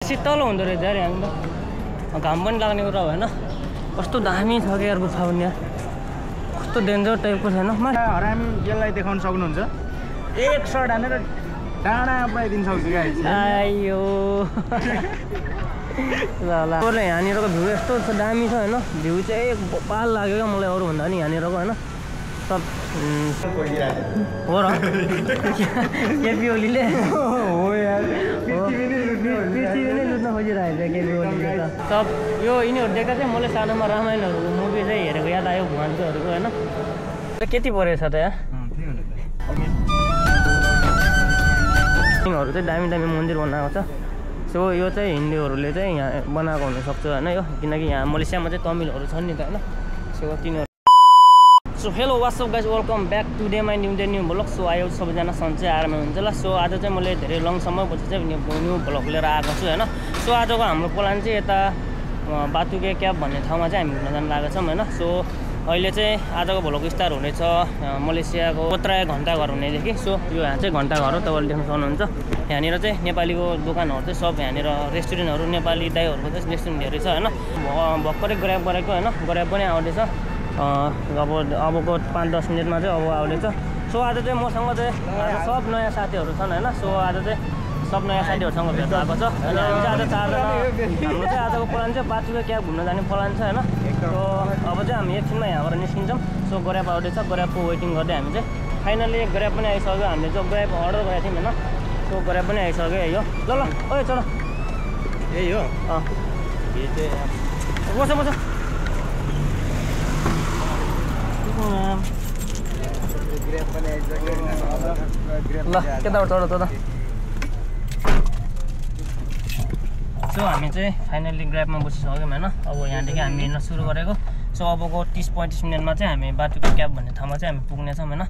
शीतल हुँदो रहेछ यार यहाँ त घाम पनि लाग्ने कुरा होइन कस्तो दामी छ कि यार गुफा पनि कस्तो डेन्जर टाइपको छैन हरामी यसलाई देखाउन सक्नुहुन्छ एक सर्ट हानेर डाँडा पुऱ्याइदिन सक्छु गाइस आयो ल ल यहाँनिरको भ्यू यस्तो दामी छ होइन भ्यू चाहिँ एक पाल लाग्यो क्या मलाई अरू भन्दा नि यहाँनिरको होइन सब हो र केपी ओलीले हो यार पृथ्वी नै लुट्न खोजिरहेको छ केपी ओलीले त सब यो यिनीहरू देख्दा चाहिँ मैले सानोमा रामायणहरूको मुभी चाहिँ हेरेको याद आयो भगवान्कोहरूको होइन केटी परेछ त यहाँ चाहिँ दामी दामी मन्दिर बनाएको छ सो यो चाहिँ हिन्दूहरूले चाहिँ यहाँ बनाएको हुनसक्छ होइन यो किनकि यहाँ मलेसियामा चाहिँ तमिलहरू छन् नि त होइन सो तिनीहरू so hello what's up guys welcome back today my new vlog so आयो सबैजना सन्चै आरामै हुन्छ ल सो आज चाहिँ मैले धेरै लङ समयपछि चाहिँ न्यू भ्लग लिएर आएको छु होइन सो आजको हाम्रो प्लान चाहिँ यता बातुके क्याब भन्ने ठाउँमा चाहिँ हामी घुम्न जान लागेको छौँ होइन सो अहिले चाहिँ आजको भ्लग स्टार्ट हुनेछ मलेसियाको कोत्राया घन्टाघर हुनेदेखि सो यो यहाँ चाहिँ घन्टाघर हो तपाईँले देख्न सक्नुहुन्छ यहाँनिर चाहिँ नेपालीको दोकानहरू चाहिँ सब यहाँनिर रेस्टुरेन्टहरू नेपाली दाइहरूको चाहिँ रेस्टुरेन्टहरू छ होइन भर्खरै ग्र्याब गरेको होइन ग्र्याब पनि आउँदैछ अबको 5-10 मिनटमा चाहिँ अब आउँदैछ सो आज चाहिँ मसँग चाहिँ सब नयाँ साथीहरू छन् होइन सो आज चाहिँ सब नयाँ साथीहरूसँग भेट भएको छ होइन हामी चाहिँ आज 4 जना हाम्रो चाहिँ आजको प्लान चाहिँ बातुके क्याब घुम्न जाने प्लान छ होइन सो अब चाहिँ हामी एकछिनमा यहाँबाट निस्किन्छौँ सो ग्र्याब आउँदैछ ग्र्याबको वेटिङ गर्दै हामी चाहिँ फाइनली ग्र्याब पनि आइसक्यो हामीले चाहिँ ग्र्याब अर्डर गरेको थियौँ होइन सो ग्र्याब पनि आइसक्यो यो ल ल ओए चल यही हो बस बस ल केताबाट चढ त सो हामी चाहिँ फाइनल्ली ग्र्याबमा बसिसक्यौँ होइन अब यहाँदेखि हामी हिँड्न सुरु गरेको सो अबको 30-35 मिनटमा चाहिँ हामी बाटुको क्याब भन्ने ठाउँमा चाहिँ हामी पुग्नेछौँ होइन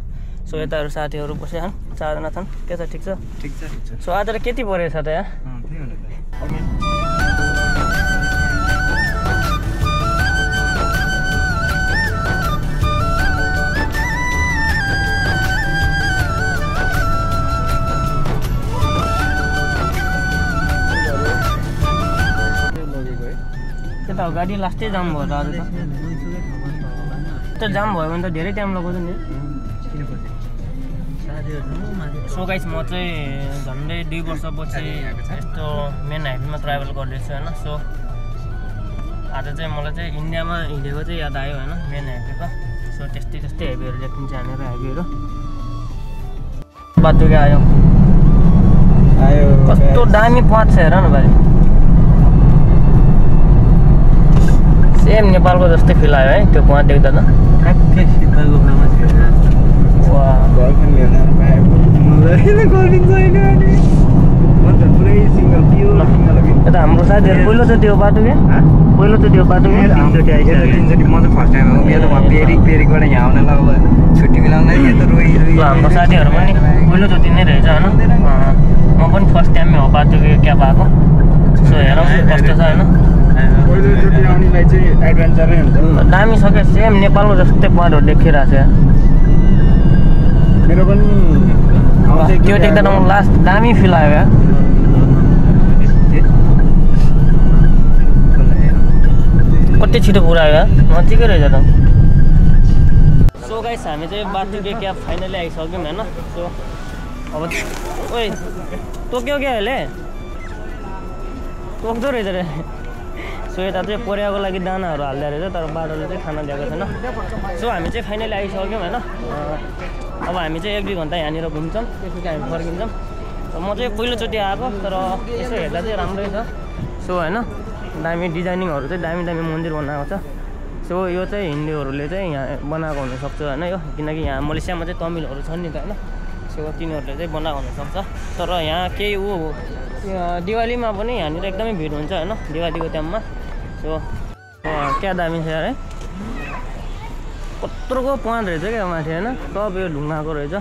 सो यताहरू साथीहरू बसेका छन् 4 जना छन् के छ ठिक छ सो आज केटी परेछ त यहाँ गाडी लास्टै जाम भयो त आज त जाम भयो भने त धेरै टाइम लगाउँछ नि सो गाइस म चाहिँ झन्डै 2 वर्षपछि यस्तो मेन हाइवेमा ट्राभल गर्दैछु होइन सो आज चाहिँ मलाई चाहिँ इन्डियामा हिँडेको चाहिँ याद आयो होइन मेन हाइवेको सो त्यस्तै हाइवेहरू देखिन्छ यहाँनिर हाइवेहरू बाटुके आयो कस्तो दामी पथ छ हेर न भाइ सेम नेपालको जस्तै फिल आयो है त्यो पहाँ देख्दा त यता हाम्रो साथीहरू पहिलोचोटि हो बाटुके पहिलोचोटि हो बाटुके म त फर्स्ट टाइम हो यो त पेरिकबाट यहाँ आउन ल छुट्टी मिलाउँदै यो त रोइ हाम्रो साथीहरू पनि पहिलोचोटि नै रहेछ होइन म पनि फर्स्ट टाइममै हो बाटुके क्याब आएको सो हेरौँ कस्तो छ होइन पहिलोचोटि आउनेलाई चाहिँ एडभेन्चरै हुन्छ दामी छ क्या सेम नेपालको जस्तै पहाडहरू देखिरहेको छ मेरो पनि त्यो देख्दा म लास्ट दामी फिल आयो क्या कति छिटो पुऱ्यायो क्या नजिकै रहेछ त सो गाइस हामी चाहिँ बाटुके क्याब फाइनली आइसक्यौँ होइन सो अब ओइ तोक्यो क्या अहिले तोक्दो रहेछ रे सो यता चाहिँ परिवाको लागि दानाहरू हाल्दो रहेछ तर बाटोले चाहिँ खाना दिएको छैन सो हामी चाहिँ फाइनली आइसक्यौँ होइन अब हामी चाहिँ 1-2 घन्टा यहाँनिर घुम्छौँ त्यसपछि हामी फर्किन्छौँ म चाहिँ पहिलोचोटि आएको तर यसो हेर्दा चाहिँ राम्रै छ सो होइन दामी डिजाइनिङहरू चाहिँ दामी मन्दिर बनाएको छ सो यो चाहिँ हिन्दूहरूले चाहिँ यहाँ बनाएको हुनसक्छ होइन यो किनकि यहाँ मलेसियामा चाहिँ तमिलहरू छन् नि त होइन सो तिनीहरूले चाहिँ बनाएको हुनसक्छ तर यहाँ केही दिवालीमा पनि यहाँनिर एकदमै भिड हुन्छ होइन दिवालीको टाइममा सो क्या दामी छ यार है कत्रोको पॉइन्ट रहेछ क्या माथि होइन सब यो ढुङ्गाको रहेछ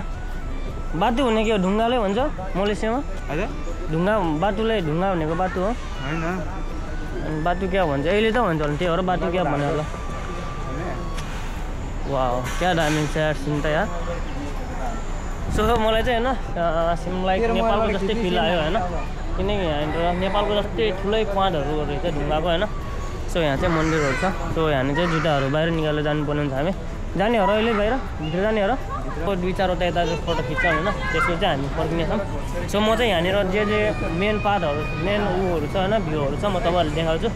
बाटु हुने के हो ढुङ्गाले भन्छ मलेसियामा ढुङ्गा बाटुलाई ढुङ्गा भनेको बाटु हो होइन बाटु क्या भन्छ अहिले त भन्छ होला त्यही हो र बाटु क्या भन्यो होला वाह क्या दामी छ यार सिन त यार सो मलाई चाहिँ होइन सिम लाइक नेपालको जस्तै फिल आयो होइन किनकि यहाँनिर नेपालको जस्तै ठुलै पाँटहरू रहेछ ढुङ्गाको होइन। सो यहाँ चाहिँ मन्दिरहरू छ। सो यहाँ चाहिँ जुत्ताहरू बाहिर निकालेर जानुपर्ने हुन्छ हामी। जानेहरू अहिले बाहिर भित्र जानेहरू 2-4वटा यता फोटो खिच्छौँ होइन, त्यसको चाहिँ हामी फर्किनेछौँ। सो म चाहिँ यहाँनिर जे मेन पार्टहरू मेन उयोहरू छ होइन भ्यूहरू छ म तपाईँहरूलाई देखाउँछु।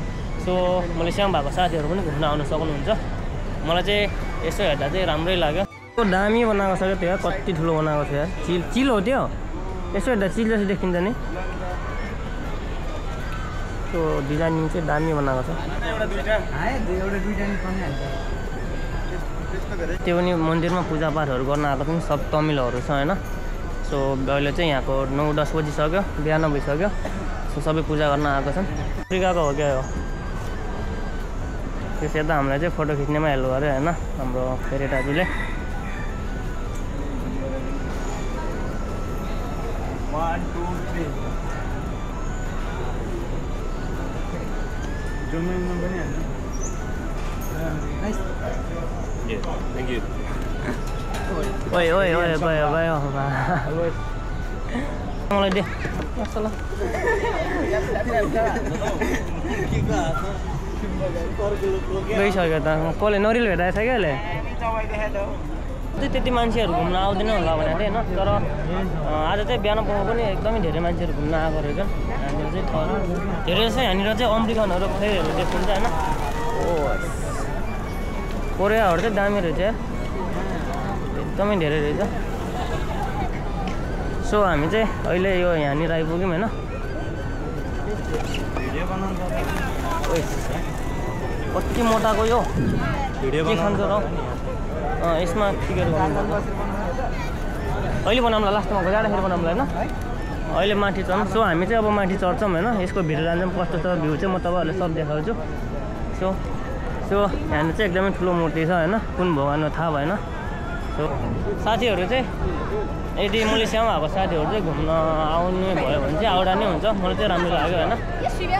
सो मलेसियामा भएको साथीहरू पनि घुम्न आउन सक्नुहुन्छ। मलाई चाहिँ यसो हेर्दा चाहिँ राम्रै लाग्यो। त्यो दामी बनाएको छ क्या त्यो कति ठुलो बनाएको छ यार। चिल हो त्यो, यसो हेर्दा चिल जस्तो देखिन्छ नि। त्यो डिजाइनिङ चाहिँ दामी बनाएको छ। त्यो पनि मन्दिरमा पूजापाठहरू गर्न आएको पनि सब तमिलहरू छ होइन। सो अहिले चाहिँ यहाँको 9-10 बजिसक्यो, बिहान भइसक्यो। सो सबै पूजा गर्न आएको छन्। अफ्रिकाको हो क्या हो। त्यसै त हामीलाई चाहिँ फोटो खिच्नेमा हेल्प गर्यो होइन हाम्रो फेरि दाजुले। Thank you. ओइ भयो मलाई दे मसला गइसक्यो त। कसले नरिल भेटाएको छ क्या अहिले। त्यति मान्छेहरू घुम्न आउँदैन होला भनेको थिएँ होइन। तर आज चाहिँ बिहान पाउँ पनि एकदमै धेरै मान्छेहरू घुम्न आएको रहेछ। यहाँनिर चाहिँ धेरै चाहिँ यहाँनिर चाहिँ अमेरिकनहरू फेरिहरू देखिन्छ होइन। कोरियाहरू चाहिँ दामी रहेछ एकदमै धेरै रहेछ। सो हामी चाहिँ अहिले यो यहाँनिर आइपुग्यौँ होइन। कति मोटाको यो के खान्छ र यसमा टिकट गर्नुपर्छ। अहिले बनाउँला लास्टमा जाँदाखेरि बनाउँला होइन। अहिले माथि चढ्छौँ। सो हामी चाहिँ अब माथि चढ्छौँ होइन। यसको भिडियो जान्छौँ कस्तो छ भ्यू चाहिँ म तपाईँहरूलाई सब देखाउँछु। सो यहाँनिर चाहिँ एकदमै ठुलो मूर्ति छ होइन। कुन भगवान् हो थाहा भएन। सो साथीहरू चाहिँ यदि मलेसियामा भएको साथीहरू चाहिँ घुम्न आउनु भयो भने चाहिँ आउटा नै हुन्छ। मलाई चाहिँ राम्रो लाग्यो होइन।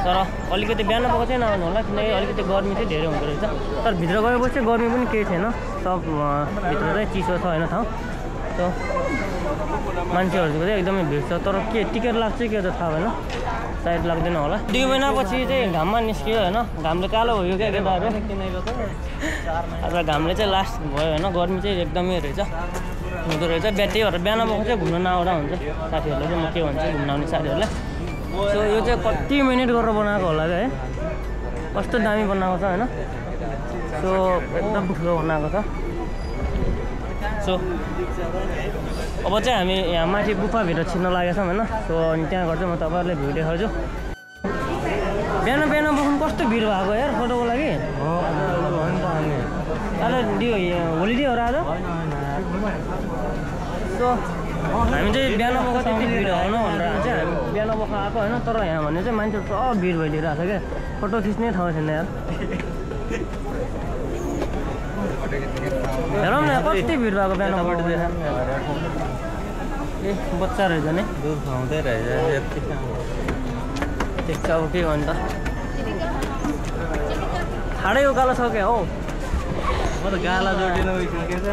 तर अलिकति बिहान पको चाहिँ नआउनु होला किनकि अलिकति गर्मी चाहिँ धेरै हुँदो रहेछ। तर भित्र गएपछि चाहिँ गर्मी पनि केही छैन। सब भित्र चाहिँ चिसो छ होइन ठाउँ। सो मान्छेहरूको चाहिँ एकदमै भिड छ। तर के टिकट लाग्छ के त थाहा भएन, सायद लाग्दैन होला। 2 महिनापछि चाहिँ घाममा निस्कियो होइन। घामले कालो भयो क्या केटाहरू। अब घामले चाहिँ लास्ट भयो होइन। गर्मी चाहिँ एकदमै रहेछ हुँदो रहेछ। त्यही भएर बिहान भएको चाहिँ घुम्न नआउँदा हुन्छ साथीहरूले चाहिँ। म के भन्छु घुम्न आउने साथीहरूलाई। सो यो चाहिँ कति मिनट गरेर बनाएको होला क्या है। कस्तो दामी बनाएको छ होइन। सो एकदम ठुलो बनाएको छ। सो अब चाहिँ हामी यहाँ माथि गुफाभित्र छिर्न लागेको छौँ होइन। सो अनि त्यहाँबाट चाहिँ म तपाईँहरूलाई भ्यू देखाउँछु। बिहान बस्नु कस्तो भिड भएको यार फोटोको लागि। आज होलिडेहरू आज। सो हामी चाहिँ बिहान बख त्यति भिड आउनु भनेर चाहिँ हामी बिहान बख आएको होइन। तर यहाँ भने चाहिँ मान्छेहरू सब भिड भइदिइरहेको छ क्या। फोटो खिच्ने ठाउँ छैन यार। हेरौँ न कति भिड भएको बिहान ए बच्चा रहेछ नि दुध खुवाउँदै रहेछ। ठिक छ अब के गर्नु त। ठाडै उकालो छ क्या हौ। म त गाला जोडिन उइसकेको छ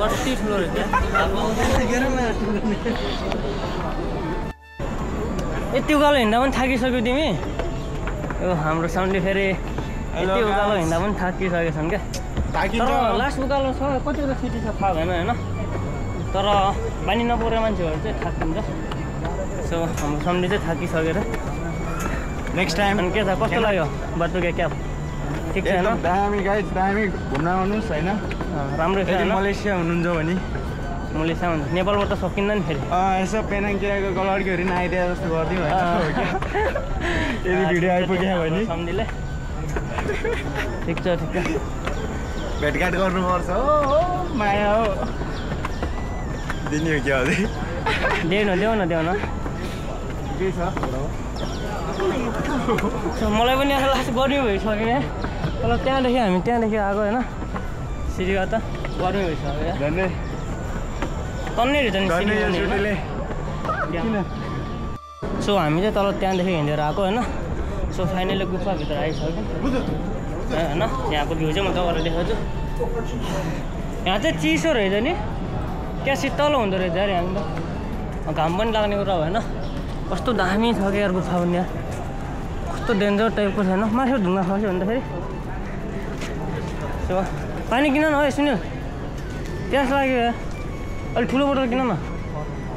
कति ठुलो रहेछ। यति उकालो हिँड्दा पनि थाकिसक्यो तिमी। यो हाम्रो साउन्डले फेरि यति उकालो हिँड्दा पनि थाकिसकेछन् क्या। तर लास्ट उकालो छ कतिवटा सिटी छ थाहा भएन होइन। तर बानी नपरेर मान्छेहरू चाहिँ थाकिन्छ। सो हाम्रो साउन्डले चाहिँ थाकिसकेर नेक्स्ट टाइम अनि के छ कस्तो लाग्यो बाटुके क्याब ठिक छ होइन। दामी गाइज दामी घुम्न आउनुहोस् होइन। राम्रै छ मलेसिया हुनुहुन्छ भने। मलेसिया हुन्छ नेपालबाट त सकिँदैन फेरि। यसो पेनाङतिरको लड्कीहरू नि आइदिए जस्तो गरिदिउँ होइन। यदि भिडियो आइपुग्यो भने सम्झिले ठिक छ भेटघाट गर्नुपर्छ हो माया हो। दिने हो क्या अझै देऊ न के छ। मलाई पनि यहाँ लास्ट गर्मी भइसक्यो तर त्यहाँदेखि आएको होइन। सिरिया त गर्मी भइसक्यो झन्डै तन्नै रहेछ नि। सो हामी चाहिँ तल त्यहाँदेखि हिँडेर आएको होइन। सो फाइनली गुफाभित्र आइसक्यो होइन। यहाँको भ्यू चाहिँ म तपाईँलाई देखाउँछु। यहाँ चाहिँ चिसो रहेछ नि क्या शीतल हुँदो रहेछ यार यहाँ त घाम पनि लाग्ने कुरा होइन कस्तो दामी छ क्या यार गुफा पनि यहाँ कस्तो डेन्जर टाइपको छैन मासु ढुङ्गा खस्यो भन्दाखेरि पानी किन न है सुनिल प्यास लाग्यो यार अलिक ठुलो बोतल किन न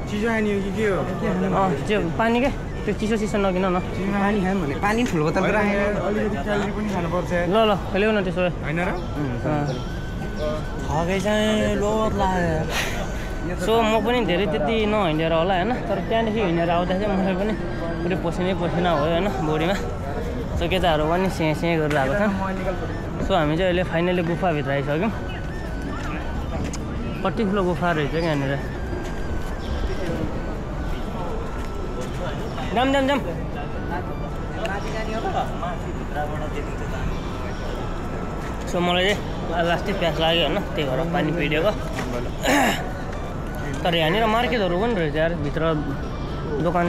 चिसो खाने हो कि के हो त्यो पानी क्या त्यो चिसो चिसो नकिन न पानी खानु भने पानी ठुलो बोतल राखेर अलिकति क्यालोरी पनि खानुपर्छ ल ल ल्याउ न त्यसो भए होइन र थकै चाहिँ लोत लाग्यो सो म पनि धेरै त्यति नहिँडेर होला होइन तर त्यहाँदेखि हिँडेर आउँदा चाहिँ मलाई पनि पुरै पसिनै पसिना भयो होइन बोडीमा सो केटाहरू पनि सिएँ सिएँ गरेर आएको छन् सो हामी चाहिँ अहिले फाइनली गुफाभित्र आइसक्यौँ कति ठुलो गुफा रहेछ क्या यहाँनिर जाम जाम जाम सो मलाई चाहिँ लास्टै प्यास लाग्यो होइन त्यही भएर पानी पिडेको तर यहाँनिर मार्केटहरू पनि रहेछ यार भित्र दोकान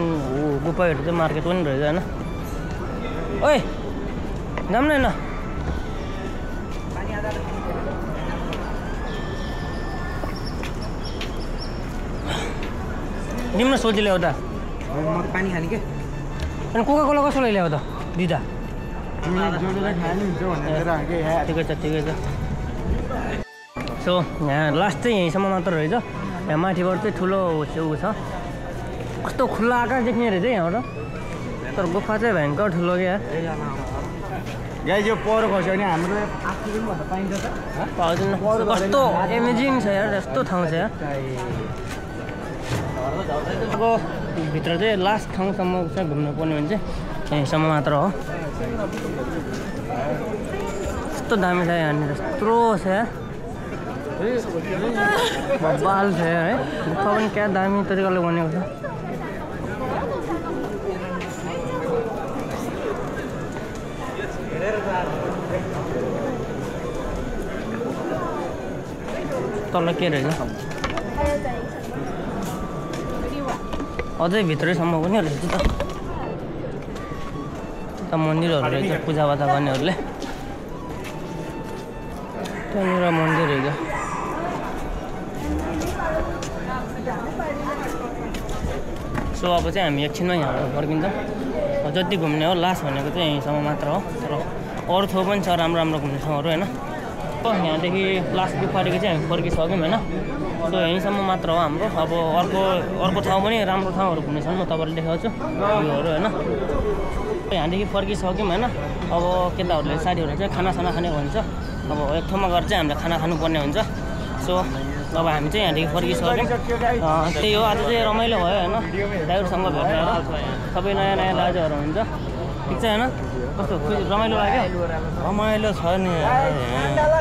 गुफाहरू चाहिँ मार्केट पनि रहेछ होइन ओइ जाम न जाउँ न सोची ल्याउ त पानी खाने के अनि कोका कोला कसैलाई ल्याउ त दुईवटा ठिकै छ ठिकै छ सो यहाँ लास्ट चाहिँ यहीँसम्म मात्र रहेछ यहाँ माथिबाट चाहिँ ठुलो ऊ छ कस्तो खुल्ला आकाश देख्ने रहेछ यहाँबाट तर गुफा चाहिँ भयङ्कर ठुलो क्या गाई यो पहरो खस्यो भने हाम्रो पाइन्छ त पाउँदैन कस्तो एमेजिङ छ यार यस्तो ठाउँ छ यार अब भित्र चाहिँ लास्ट ठाउँसम्म चाहिँ घुम्नु पर्ने भने चाहिँ यहीँसम्म मात्र हो यस्तो दामी छ यहाँनिर यत्रो छ बाल छ है गुफा पनि क्या दामी तरिकाले बनेको छ तल के रहेछ अझै भित्रैसम्म पनि रहेछ त मन्दिरहरू रहेछ पूजापाजा गर्नेहरूले त्यहाँनिर मन्दिर रहेछ सो अब चाहिँ हामी एकछिनमा यहाँबाट फर्किन्छौँ जति घुम्ने हो लास्ट भनेको चाहिँ यहीँसम्म मात्र हो तर अरू ठाउँ पनि छ राम्रो राम्रो घुम्ने ठाउँहरू होइन यहाँदेखि लास्ट गुफादेखि चाहिँ हामी फर्किसक्यौँ होइन सो यहीँसम्म मात्र हो हाम्रो अब अर्को ठाउँ पनि राम्रो ठाउँहरू घुम्ने छन् म तपाईँलाई देखाउँछु भ्यूहरू होइन यहाँदेखि फर्किसक्यौँ होइन अब केटाहरूले साथीहरू चाहिँ खानासाना खाने भन्छ अब एक ठाउँमा गएर चाहिँ हामीले खाना खानुपर्ने हुन्छ सो अब हामी चाहिँ यहाँदेखि फर्किसक्यौँ त्यही हो आज चाहिँ रमाइलो भयो होइन ड्राइभरसँग भेटेर सबै नयाँ नयाँ दाजुहरू हुन्छ ठिक छ होइन कस्तो रमाइलो लाग्यो रमाइलो छ नि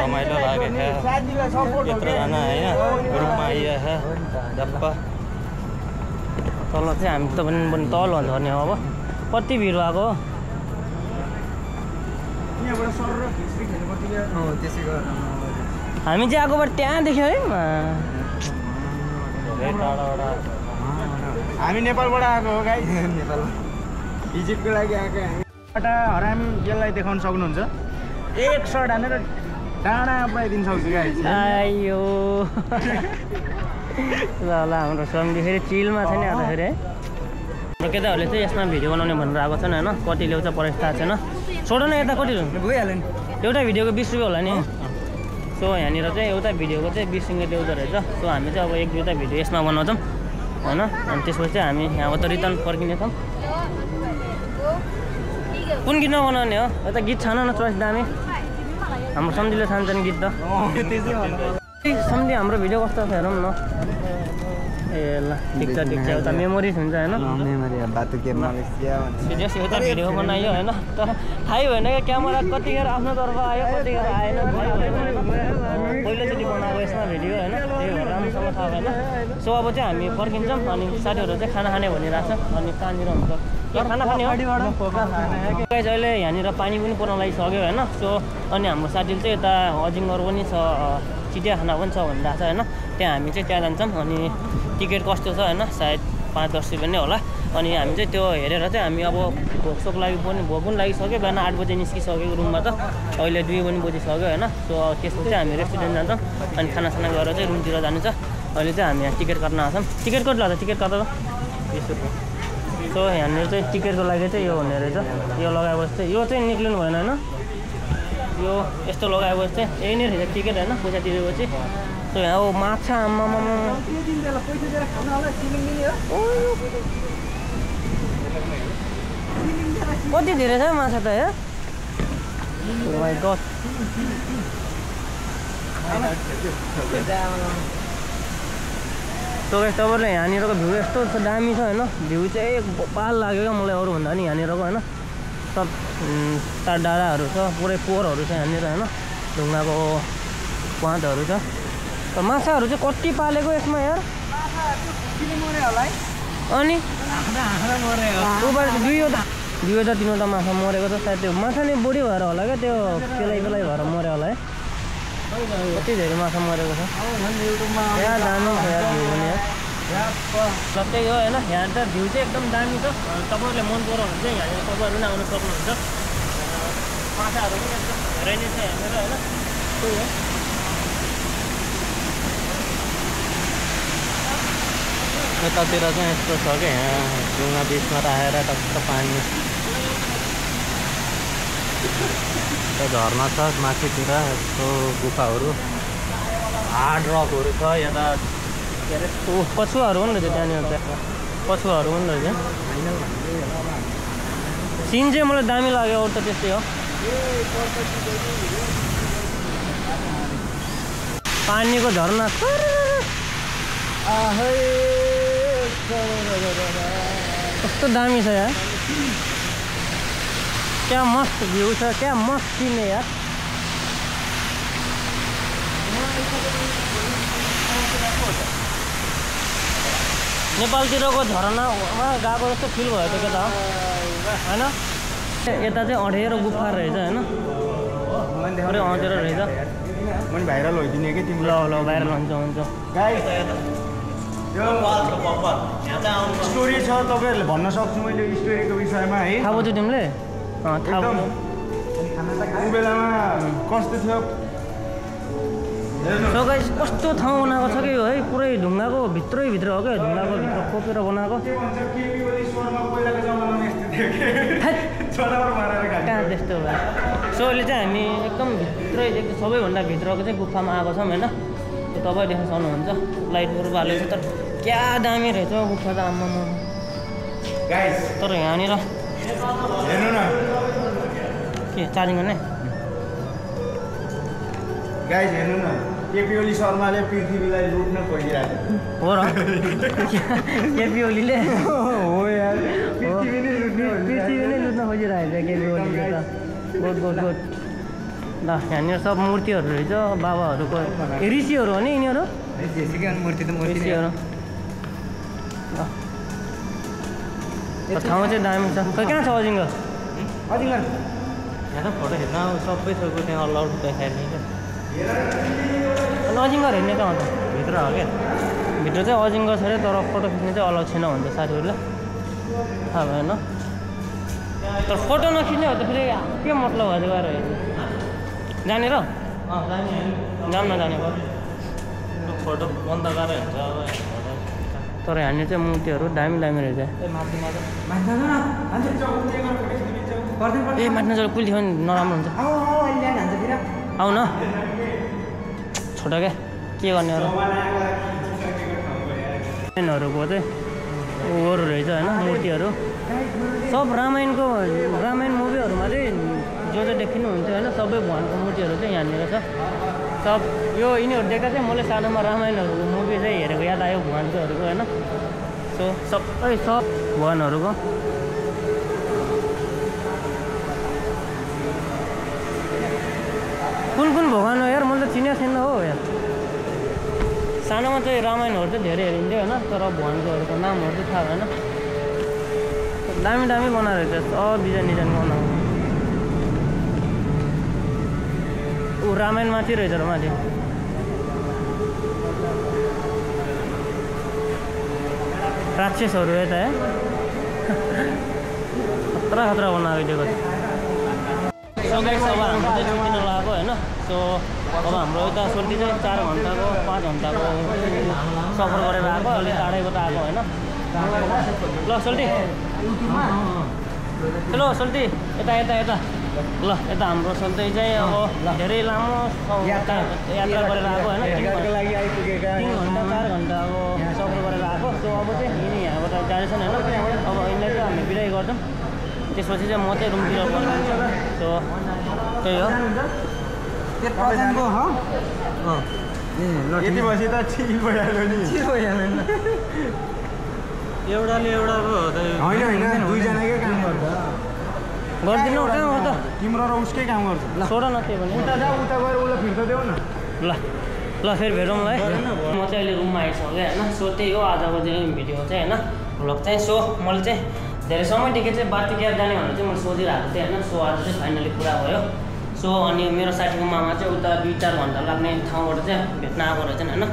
रमाइलो लाग्यो यत्रोजना होइन ग्रुपमा आइरहेको जप्प तल चाहिँ हामी त पनि तल झर्ने हो अब कति भिड भएको हामी चाहिँ आएकोबाट त्यहाँ देख्यो है हामी नेपालबाट आएको हो गाई नेपाल भिजिटको लागि आएको हामी हराम यसलाई देखाउन सक्नुहुन्छ एक सर्ट हानेर डाँडा पुऱ्याइदिनु सक्छु गाई आयो ल हाम्रो सम्झि फेरि चिलमा छ नि आज फेरि है हाम्रो केटाहरूले चाहिँ यसमा भिडियो बनाउने भनेर आएको छन् होइन कति ल्याउँछ प्राइस थाहा छैन छोड न यता कति भइहाल्यो नि एउटा भिडियोको 20 रुपियाँ होला नि सो यहाँनिर चाहिँ एउटा भिडियोको चाहिँ 20 रुपियाँ ल्याउँदो रहेछ सो हामी चाहिँ अब एक दुईवटा भिडियो यसमा बनाउँछौँ होइन अनि त्यसपछि हामी यहाँबाट त रिटर्न फर्किनेछौँ कुन गीत नबनाउने हो यता गीत छान न चोइस दामी हाम्रो सम्झीले छान्छ नि गीत त सम्झी हाम्रो भिडियो कस्तो छ हेरौँ न ए ल ठिक छ एउटा मेमोरिज हुन्छ होइन सिरियस एउटा भिडियो बनाइयो होइन तर थाहै भएन क्या क्यामेरा कतिखेर आफ्नो तर्फ आयो कतिखेर आएन पहिलोचोटि बनाएको यसमा भिडियो होइन त्यही भएर राम्रोसँग थाहा भएन सो अब चाहिँ हामी फर्किन्छौँ अनि साथीहरू चाहिँ खाना खाने भनिरहेको छ अनि कहाँनिर हुन्छ खाना खाने हो अहिले यहाँनिर पानी पनि पर्न लागिसक्यो होइन सो अनि हाम्रो साथीले चाहिँ यता अजिङ्गर पनि छ चिडियाखाना पनि छ भनिरहेको छ होइन त्यहाँ हामी चाहिँ त्यहाँ जान्छौँ अनि टिकट कस्तो छ होइन सायद 5-10 रुपियाँ नै होला अनि हामी चाहिँ त्यो हेरेर चाहिँ हामी अब भोकसोक लागि भोक पनि लागिसक्यो बिहान 8 बजे निस्किसक्यो रुममा त अहिले 2 पनि बजिसक्यो होइन सो त्यसपछि हामी रेस्टुरेन्ट जान्छौँ अनि खानासाना गरेर चाहिँ रुमतिर जानु छ अहिले चाहिँ हामी यहाँ टिकट काट्न आएको छौँ टिकट कति लाग्छ टिकट काट्दा 20 रुपियाँ सो यहाँनिर चाहिँ टिकटको लागि चाहिँ यो हुने रहेछ यो लगाएपछि चाहिँ यो चाहिँ निक्लिनु भएन होइन यो यस्तो लगाएपछि चाहिँ यही नै रहेछ टिकट होइन पैसा तिरेपछि सो यहाँ हो माछा आम्मामा कति धेरै छ माछा त यहाँ माई गड सो गाइस तपाईँले यहाँनिरको भ्यू यस्तो दामी छ होइन भ्यू चाहिँ पाल लाग्यो क्या मलाई अरूभन्दा नि यहाँनिरको होइन सब डाँडाहरू छ पुरै पोहोरहरू छ यहाँनिर होइन ढुङ्गाको पाँतहरू छ र माछाहरू चाहिँ कति पालेको यसमा यार अनि 2,000-3,000 माछा मरेको छ सायद त्यो माछा नै बुढी भएर होला क्या त्यो पेलाइ भएर मऱ्यो होला है कति धेरै माछा मरेको छ यहाँ दामी छ यार भ्यू पनि यार सबै हो होइन यहाँ त भ्यू चाहिँ एकदम दामी छ तपाईँहरूले मन पराउनुहुन्छ चाहिँ यहाँनिर तपाईँहरू पनि आउनु सक्नुहुन्छ माछाहरू पनि एकदम धेरै नै छ यहाँनिर होइन त्यही हो यतातिर चाहिँ यस्तो छ क्या यहाँ ढुङ्गा बिचमा राखेर टक्क पानी झर्ना छ माथितिर यस्तो गुफाहरू हार्ड रकहरू छ यता के अरे कछुवाहरू पनि रहेछ त्यहाँनिर चाहिँ कछुवाहरू पनि रहेछ सिन चाहिँ मलाई दामी लाग्यो अरू त त्यस्तै हो पानीको झरना कस्तो दामी छ यार क्या मस्त भ्यू छ क्या मस्त सिन है यार नेपालतिरको झरनामा गएको जस्तो फिल भयो त्यो केटा होइन यता चाहिँ अँधेरो गुफा रहेछ होइन पुरै अँधेरो रहेछ मैले भाइरल होइदिने कि तिम्रो ल भाइरल हुन्छ स्टोरी छ तपाईँहरूले भन्न सक्छु मैले स्टोरीको विषयमा है थाहा बुझ्यो तिमीले थाहा ऊ बेलामा कस्तो थियो सो गाइस कस्तो ठाउँ बनाएको छ कि यो है पुरै ढुङ्गाको भित्र हो क्या ढुङ्गाको भित्र खोपेर बनाएको कहाँ त्यस्तो भयो सो अहिले चाहिँ हामी एकदम भित्रै एकदम सबैभन्दा भित्रको चाहिँ गुफामा आएको छौँ होइन त्यो तपाईँ देख्न सक्नुहुन्छ लाइटहरू हालेको छ तर क्या दामी रहेछ गुफा त आम्मामा तर यहाँनिर हेर्नु न के चार्जिङ गर्ने गाइस हेर्नु न केपी ओली शर्माले पृथ्वीलाई लुट्न खोजिरहेको हो र केपी ओलीले हो यार पृथ्वी नै लुट्न खोजिरहेको छ केपी ओलीले त गुड ल यहाँनिर सब मूर्तिहरू रहेछ बाबाहरूको ऋषिहरू हो नि यिनीहरू ऋषिहरू ल ठाउँ चाहिँ दामी छ खै कहाँ छ अजिङ्गर यहाँ फोटो खिच्न सबै थोकको त्यहाँ अलाउड देखाइने क्या अनि अजिङ्गर हेर्ने कहाँ हुन्छ भित्र हो क्या भित्र चाहिँ अजिङ्गर छ अरे तर फोटो खिच्ने चाहिँ अलाउड छैन भन्छ साथीहरूले थाहा भएन तर फोटो नखिच्ने हो त फेरि के मतलब भयो गएर जाने र जाऊँ न जाने भयो फोटो बन्द गरेर हुन्छ तर यहाँनिर चाहिँ मूर्तिहरू दामी रहेछ ए माथि नजर पुल देख्यो भने नराम्रो हुन्छ आऊ न छोटो क्या के गर्ने अरू रामायणहरूको चाहिँ उहरू रहेछ होइन मूर्तिहरू सब रामायण मुभीहरूमा चाहिँ जो देखिनुहुन्थ्यो होइन सबै भगवान्को मूर्तिहरू चाहिँ यहाँनिर छ सब यो यिनीहरू देख्दा चाहिँ मैले सानोमा रामायणहरूको मुभी चाहिँ हेरेको याद आयो भगवान्कोहरूको होइन सो सबै सब भगवान्हरूको कुन भगवान् हो यार मैले त चिनेको छैन हो यार सानोमा चाहिँ रामायणहरू चाहिँ धेरै हेरिन्थ्यो होइन तर भगवान्कोहरूको नामहरू चाहिँ थाहा भएन दामी बनाएर रहेछ सब डिजाइन बनाएको ऊ रामायण माथि रहेछ र माथि राक्षसहरू यता है खतरा बनाएको दिएको सो गाइस अब हाम्रो चाहिँ छुट्टिन लगाएको होइन सो अब हाम्रो यता सोल्टी चाहिँ 4 घन्टाको 5 घन्टाको सफर गरेर आएको अलि टाढैबाट आएको होइन ल सोल्टी हेलो सोल्टी यता यता यता ल यता हाम्रो सोल्टी चाहिँ अब धेरै लामो यात्रा गरेर आएको होइन 3 घन्टा 4 घन्टा अब सफर गरेर आएको सो अब चाहिँ यिनी यहाँबाट जाँदैछन् होइन अब यिनलाई चाहिँ हामी बिदाई गर्छौँ त्यसपछि चाहिँ म चाहिँ रुमतिर फर्किन्छु सो त्यही हो यति बसी त चिल भइहाल्यो नि एउटाले एउटा पो हो त होइन दुईजनाकै काम गर्छ गरिदिनु कहाँ हो त तिम्रो र उसकै काम गर्छ सोड न त्यो भने उता जा उता गएर उसलाई फिर्ता देऊ न ल ल फेरि भेटौँ ल है म चाहिँ अहिले रुममा आइसकेँ होइन सो त्यही हो आजको चाहिँ भिडियो चाहिँ होइन भ्लग चाहिँ सो मैले चाहिँ धेरै समयदेखि चाहिँ बाटी क्याब जाने भनेर चाहिँ मैले सोचिरहेको थिएँ होइन सो आज चाहिँ फाइनली पुरा भयो सो अनि मेरो साथीको मामा चाहिँ उता 2-4 घन्टा लाग्ने ठाउँबाट चाहिँ भेट्न आएको रहेछन् होइन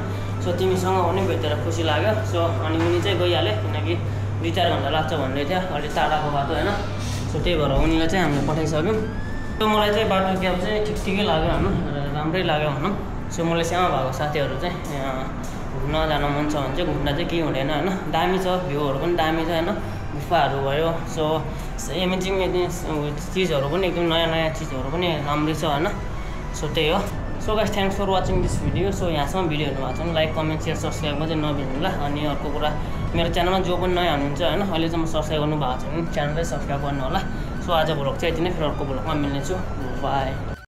सो तिमीसँग पनि भेटेर खुसी लाग्यो सो अनि उनी चाहिँ गइहाल्यो किनकि 2-4 घन्टा लाग्छ भन्दै थियो अलिक टाढाको बाटो होइन सो त्यही भएर उनीलाई चाहिँ हामीले पठाइसक्यौँ सो मलाई चाहिँ बाटो क्याब चाहिँ ठिकै लाग्यो होइन राम्रै लाग्यो भनौँ सो मलाई सानो भएको साथीहरू चाहिँ घुम्न जान मन छ भने चाहिँ घुम्दा चाहिँ केही हुँदैन होइन दामी छ भ्यूहरू पनि दामी छ होइन गुफाहरू भयो सो एमेजिङ चिजहरू पनि एकदम नयाँ चिजहरू पनि राम्रै छ होइन सो त्यही हो so guys thanks for watching this video so यहाँसम्म भिडियो हेर्नु भएको छ भने लाइक कमेन्ट सेयर सब्सक्राइबमा चाहिँ नबिर्नु ल अनि अर्को कुरा मेरो च्यानलमा जो पनि नयाँ हुनुहुन्छ होइन अहिले चाहिँ म सब्सक्राइब गर्नु भएको छ भने च्यानललाई सब्सक्राइब गर्नु होला सो आज भ्लग चाहिँ यति नै फेरि अर्को भ्लगमा मिल्नेछु बाई